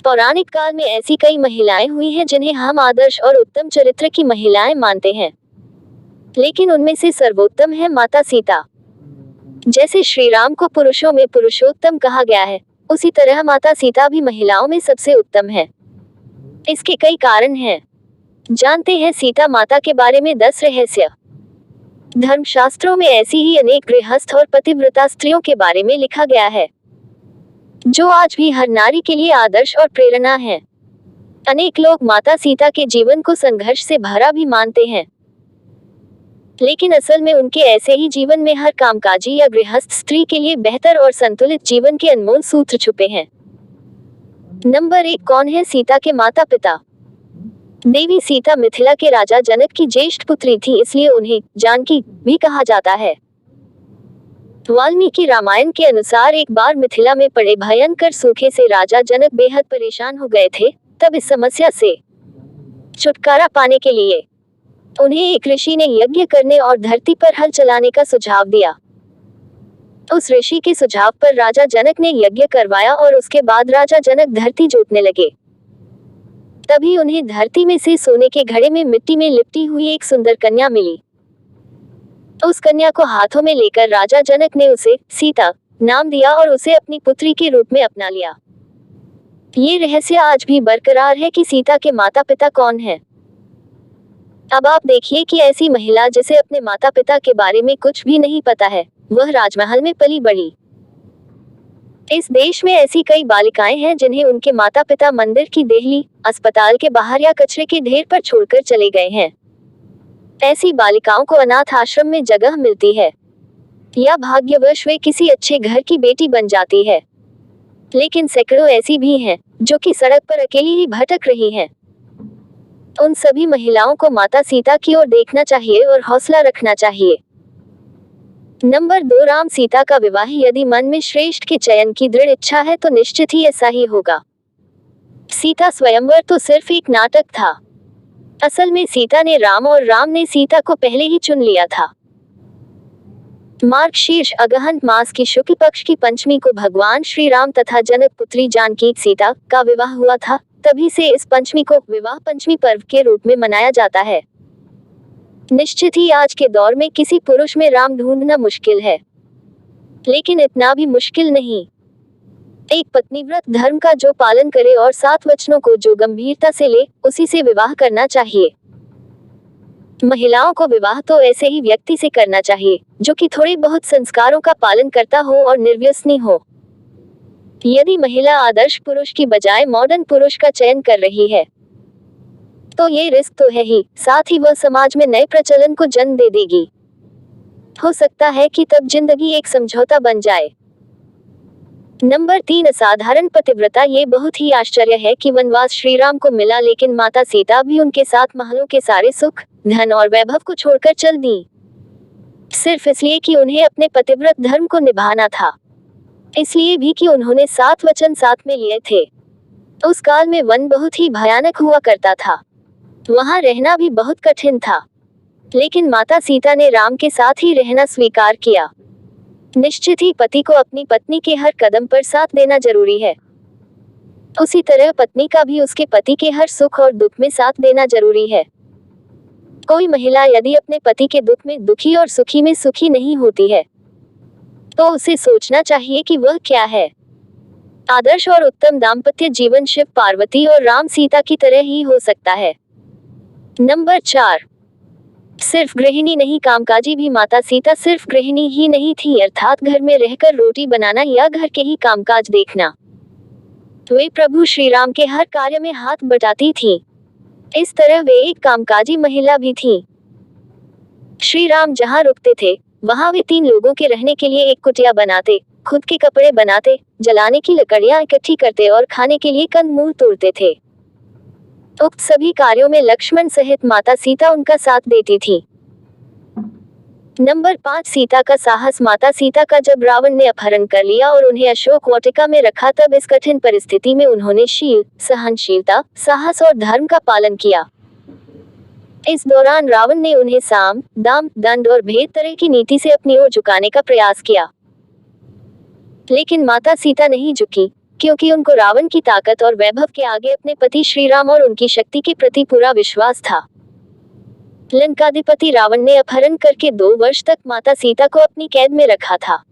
पौराणिक काल में ऐसी कई महिलाएं हुई हैं जिन्हें हम आदर्श और उत्तम चरित्र की महिलाएं मानते हैं, लेकिन उनमें से सर्वोत्तम है माता सीता। जैसे श्री राम को पुरुषों में पुरुषोत्तम कहा गया है, उसी तरह माता सीता भी महिलाओं में सबसे उत्तम है। इसके कई कारण हैं। जानते हैं सीता माता के बारे में 10 रहस्य। धर्मशास्त्रों में ऐसी ही अनेक गृहस्थ और पतिव्रता स्त्रियों के बारे में लिखा गया है, जो आज भी हर नारी के लिए आदर्श और प्रेरणा है। अनेक लोग माता सीता के जीवन को संघर्ष से भरा भी मानते हैं, लेकिन असल में उनके ऐसे ही जीवन में हर कामकाजी या गृहस्थ स्त्री के लिए बेहतर और संतुलित जीवन के अनमोल सूत्र छुपे हैं। नंबर 1, कौन है सीता के माता पिता? देवी सीता मिथिला के राजा जनक की ज्येष्ठ पुत्री थी, इसलिए उन्हें जानकी भी कहा जाता है। वाल्मीकि रामायण के अनुसार एक बार मिथिला में पड़े भयंकर सूखे से राजा जनक बेहद परेशान हो गए थे। तब इस समस्या से छुटकारा पाने के लिए उन्हें एक ऋषि ने यज्ञ करने और धरती पर हल चलाने का सुझाव दिया। उस ऋषि के सुझाव पर राजा जनक ने यज्ञ करवाया और उसके बाद राजा जनक धरती जोतने लगे। तभी उन्हें धरती में से सोने के घड़े में मिट्टी में लिपटी हुई एक सुंदर कन्या मिली। उस कन्या को हाथों में लेकर राजा जनक ने उसे सीता नाम दिया और उसे अपनी पुत्री के रूप में अपना लिया। ये रहस्य आज भी बरकरार है कि सीता के माता पिता कौन हैं। अब आप देखिए कि ऐसी महिला जिसे अपने माता पिता के बारे में कुछ भी नहीं पता है, वह राजमहल में पली बढ़ी। इस देश में ऐसी कई बालिकाएं हैं जिन्हें उनके माता पिता मंदिर की देहली, अस्पताल के बाहर या कचरे के ढेर पर छोड़कर चले गए हैं। ऐसी बालिकाओं को अनाथ आश्रम में जगह मिलती है, या भाग्यवश वे किसी अच्छे घर की बेटी बन जाती है। लेकिन सैकड़ों ऐसी भी हैं जो कि सड़क पर अकेली ही भटक रही हैं। उन सभी महिलाओं को माता सीता की ओर देखना चाहिए और हौसला रखना चाहिए। नंबर 2, राम सीता का विवाह। यदि मन में श्रेष्ठ के चयन की दृढ़ इच्छा है तो निश्चित ही ऐसा ही होगा। सीता स्वयंवर तो सिर्फ एक नाटक था। असल में सीता ने राम और राम ने सीता को पहले ही चुन लिया था। मार्गशीर्ष अगहन मास की शुक्ल पक्ष की पंचमी को भगवान श्री राम तथा जनक पुत्री जानकी सीता का विवाह हुआ था। तभी से इस पंचमी को विवाह पंचमी पर्व के रूप में मनाया जाता है। निश्चित ही आज के दौर में किसी पुरुष में राम ढूंढना मुश्किल है, लेकिन इतना भी मुश्किल नहीं। एक पत्नीव्रत धर्म का जो पालन करे और 7 वचनों को जो गंभीरता से ले, उसी से विवाह करना चाहिए। महिलाओं को विवाह तो ऐसे ही व्यक्ति से करना चाहिए जो कि थोड़े बहुत संस्कारों का पालन करता हो और निर्व्यसनी हो। यदि महिला आदर्श पुरुष की बजाय मॉडर्न पुरुष का चयन कर रही है, तो ये रिस्क तो है ही, साथ ही वह समाज में नए प्रचलन को जन्म दे देगी। हो सकता है कि तब जिंदगी एक समझौता बन जाए। नंबर 3, असाधारण पतिव्रता। ये बहुत ही आश्चर्य है कि वनवास श्री राम को मिला, लेकिन माता सीता भी उनके साथ महलों के सारे सुख, धन और वैभव को छोड़कर चल दी, सिर्फ इसलिए कि उन्हें अपने पतिव्रत धर्म को निभाना था। इसलिए भी कि उन्होंने 7 वचन साथ में लिए थे। उस काल में वन बहुत ही भयानक हुआ करता था, वहां रहना भी बहुत कठिन था, लेकिन माता सीता ने राम के साथ ही रहना स्वीकार किया। निश्चित ही पति को अपनी पत्नी के हर कदम पर साथ देना जरूरी है, उसी तरह पत्नी का भी उसके पति के हर सुख और दुख में साथ देना जरूरी है। कोई महिला यदि अपने पति के दुख में दुखी और सुखी में सुखी नहीं होती है, तो उसे सोचना चाहिए कि वह क्या है। आदर्श और उत्तम दाम्पत्य जीवन शिव पार्वती और राम सीता की तरह ही हो सकता है। नंबर 4, सिर्फ गृहिणी नहीं कामकाजी भी। माता सीता सिर्फ गृहिणी ही नहीं थी, अर्थात घर में रहकर रोटी बनाना या घर के ही कामकाज देखना। वे प्रभु श्री राम के हर कार्य में हाथ बटाती थीं। इस तरह वे एक कामकाजी महिला भी थीं। श्री राम जहाँ रुकते थे, वहाँ वे 3 लोगों के रहने के लिए एक कुटिया बनाते, खुद के कपड़े बनाते, जलाने की लकड़ियां इकट्ठी करते और खाने के लिए कंदमूल तोड़ते थे। उक्त सभी कार्यों में लक्ष्मण सहित माता सीता उनका साथ देती थी। नंबर 5, सीता का साहस। माता सीता का जब रावण ने अपहरण कर लिया और उन्हें अशोक वाटिका में रखा, तब इस कठिन परिस्थिति में उन्होंने शील, सहनशीलता, साहस और धर्म का पालन किया। इस दौरान रावण ने उन्हें साम, दाम, दंड और भेद तरह की नीति से अपनी ओर झुकाने का प्रयास किया, लेकिन माता सीता नहीं झुकी। क्योंकि उनको रावण की ताकत और वैभव के आगे अपने पति श्री राम और उनकी शक्ति के प्रति पूरा विश्वास था। लंकाधिपति रावण ने अपहरण करके 2 वर्ष तक माता सीता को अपनी कैद में रखा था।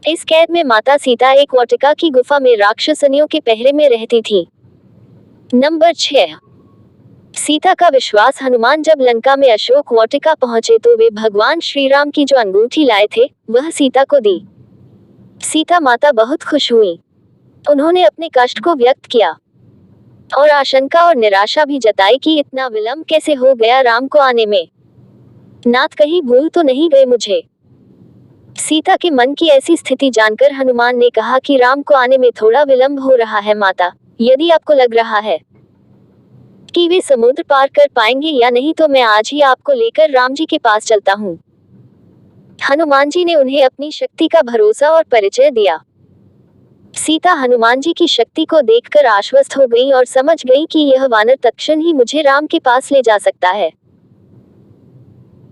इस कैद में माता सीता एक वाटिका की गुफा में राक्षसनियों के पहरे में रहती थी। नंबर 6। सीता का विश्वास। हनुमान जब लंका में अशोक वाटिका पहुंचे तो वे भगवान श्री राम की जो अंगूठी लाए थे वह सीता को दी। सीता माता बहुत खुश हुई। उन्होंने अपने कष्ट को व्यक्त किया और आशंका और निराशा भी जताई कि इतना विलंब कैसे हो गया राम को आने में। नाथ कहीं भूल तो नहीं गए मुझे। सीता के मन की ऐसी स्थिति जानकर हनुमान ने कहा कि राम को आने में थोड़ा विलंब हो रहा है माता, यदि आपको लग रहा है कि वे समुद्र पार कर पाएंगे या नहीं तो मैं आज ही आपको लेकर राम जी के पास चलता हूँ। हनुमान जी ने उन्हें अपनी शक्ति का भरोसा और परिचय दिया। सीता हनुमान जी की शक्ति को देखकर आश्वस्त हो गई और समझ गई कि यह वानर तत्क्षण ही मुझे राम के पास ले जा सकता है।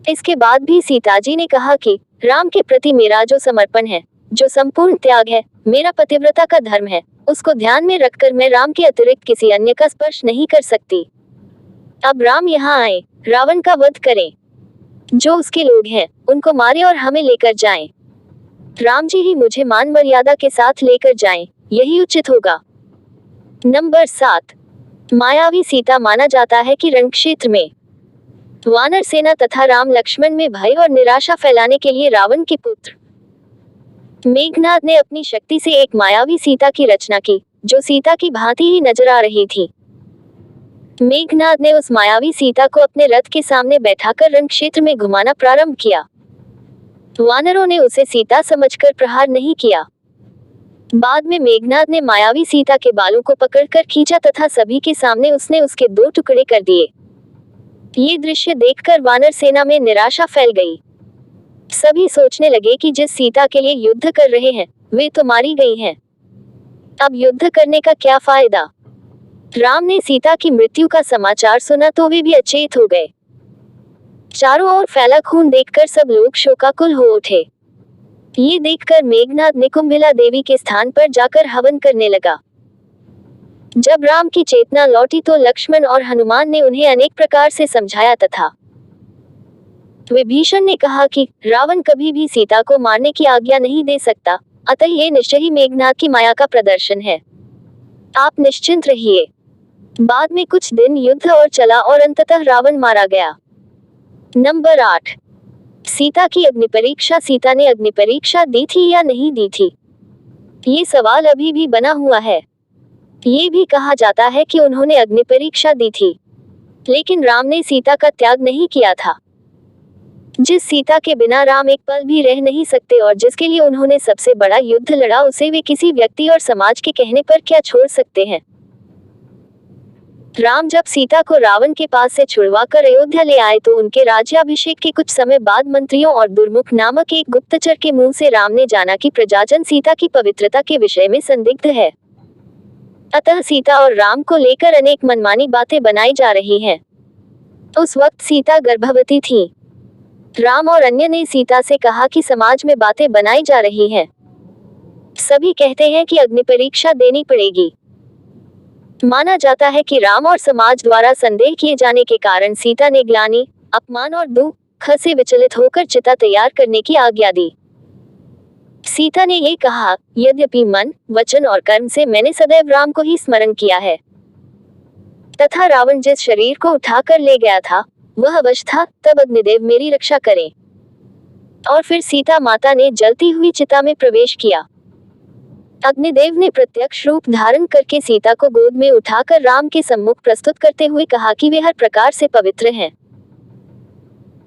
इसके बाद भी सीता जी ने कहा कि राम के प्रति मेरा जो समर्पण है, जो संपूर्ण त्याग है, मेरा पतिव्रता का धर्म है, उसको ध्यान में रखकर मैं राम के अतिरिक्त किसी अन्य का स्पर्श नहीं कर सकती। अब राम यहाँ आए, रावण का वध करें, जो उसके लोग हैं उनको मारे और हमें लेकर जाएं। राम जी ही मुझे मान मर्यादा के साथ लेकर जाएं, यही उचित होगा। नंबर 7। मायावी सीता। माना जाता है कि रण क्षेत्र में वानर सेना तथा राम लक्ष्मण में भय और निराशा फैलाने के लिए रावण के पुत्र मेघनाद ने अपनी शक्ति से एक मायावी सीता की रचना की, जो सीता की भांति ही नजर आ रही थी। मेघनाद ने उस मायावी सीता को अपने रथ के सामने बैठाकर रण क्षेत्र में घुमाना प्रारंभ किया। वानरों ने उसे सीता समझकर प्रहार नहीं किया। बाद में मेघनाद ने मायावी सीता के बालों को पकड़कर खींचा तथा सभी के सामने उसने उसके 2 टुकड़े कर दिए। ये दृश्य देखकर वानर सेना में निराशा फैल गई। सभी सोचने लगे कि जिस सीता के लिए युद्ध कर रहे हैं वे तो मारी गई हैं। अब युद्ध करने का क्या फायदा। राम ने सीता की मृत्यु का समाचार सुना तो वे भी अचेत हो गए। चारों ओर फैला खून देखकर सब लोग शोकाकुल हो उठे। ये देखकर मेघनाद निकुंभिला देवी के स्थान पर जाकर हवन करने लगा। जब राम की चेतना लौटी तो लक्ष्मण और हनुमान ने उन्हें अनेक प्रकार से समझाया तथा विभीषण ने कहा कि रावण कभी भी सीता को मारने की आज्ञा नहीं दे सकता, अतः ये निश्चय ही मेघनाद की माया का प्रदर्शन है। आप निश्चिंत रहिए। बाद में कुछ दिन युद्ध और चला और अंततः रावण मारा गया। नंबर 8। सीता की अग्निपरीक्षा। सीता ने अग्निपरीक्षा दी थी या नहीं दी थी, ये सवाल अभी भी बना हुआ है। ये भी कहा जाता है कि उन्होंने अग्निपरीक्षा दी थी, लेकिन राम ने सीता का त्याग नहीं किया था। जिस सीता के बिना राम एक पल भी रह नहीं सकते और जिसके लिए उन्होंने सबसे बड़ा युद्ध लड़ा, उसे वे किसी व्यक्ति और समाज के कहने पर क्या छोड़ सकते हैं। राम जब सीता को रावण के पास से छुड़वाकर अयोध्या ले आए तो उनके राज्याभिषेक के कुछ समय बाद मंत्रियों और दुर्मुख नामक एक गुप्तचर के मुंह से राम ने जाना कि प्रजाजन सीता की पवित्रता के विषय में संदिग्ध है। अतः सीता और राम को लेकर अनेक मनमानी बातें बनाई जा रही हैं। उस वक्त सीता गर्भवती थी। राम और अन्य ने सीता से कहा कि समाज में बातें बनाई जा रही हैं। सभी कहते हैं कि अग्निपरीक्षा देनी पड़ेगी। माना जाता है कि राम और समाज द्वारा संदेह किए जाने के कारण सीता ने ग्लानि, अपमान और दुख से विचलित होकर चिता तैयार करने की आज्ञा दी। सीता ने ये कहा, यद्यपि मन, वचन और कर्म से मैंने सदैव राम को ही स्मरण किया है, तथा रावण जिस शरीर को उठाकर ले गया था वह अवश था, तब अग्निदेव मेरी रक्षा करें। और फिर सीता माता ने जलती हुई चिता में प्रवेश किया। अग्निदेव ने प्रत्यक्ष रूप धारण करके सीता को गोद में उठाकर राम के सम्मुख प्रस्तुत करते हुए कहा कि वे हर प्रकार से पवित्र हैं।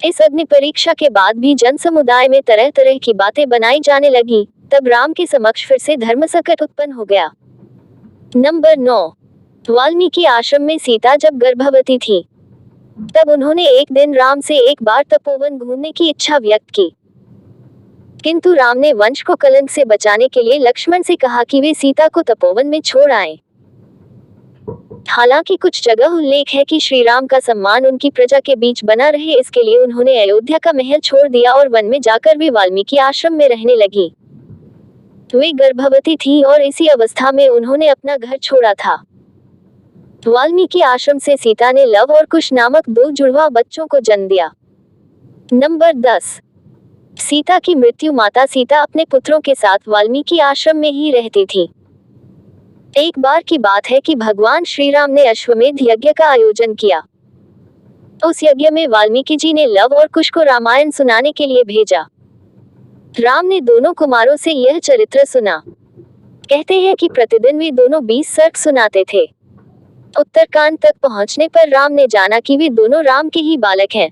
इस अग्नि परीक्षा के बाद भी जन समुदाय में तरह तरह की बातें बनाई जाने लगी। तब राम के समक्ष फिर से धर्म संकट उत्पन्न हो गया। नंबर 9। वाल्मीकि आश्रम में सीता जब गर्भवती थी तब उन्होंने एक दिन राम से एक बार तपोवन घूमने की इच्छा व्यक्त की, किंतु राम ने वंश को कलंक से बचाने के लिए लक्ष्मण से कहा कि वे सीता को तपोवन में छोड़ आएं। हालांकि कुछ जगह उल्लेख है कि श्री राम का सम्मान उनकी प्रजा के बीच बना रहे, इसके लिए उन्होंने अयोध्या का महल छोड़ दिया और वन में जाकर वे वाल्मीकि आश्रम में रहने लगी। वे गर्भवती थीं और इसी अवस्था में उन्होंने अपना घर छोड़ा था। वाल्मीकि आश्रम से सीता ने लव और कुश नामक 2 जुड़वा बच्चों को जन्म दिया। नंबर 10। सीता की मृत्यु। माता सीता अपने पुत्रों के साथ वाल्मीकि आश्रम में ही रहती थी। एक बार की बात है कि भगवान श्री राम ने अश्वमेध यज्ञ का आयोजन किया। उस यज्ञ में वाल्मीकि जी ने लव और कुश को रामायण सुनाने के लिए भेजा। राम ने दोनों कुमारों से यह चरित्र सुना। कहते हैं कि प्रतिदिन वे दोनों 20 सर्ग सुनाते थे। उत्तरकांड तक पहुंचने पर राम ने जाना कि वे दोनों राम के ही बालक हैं।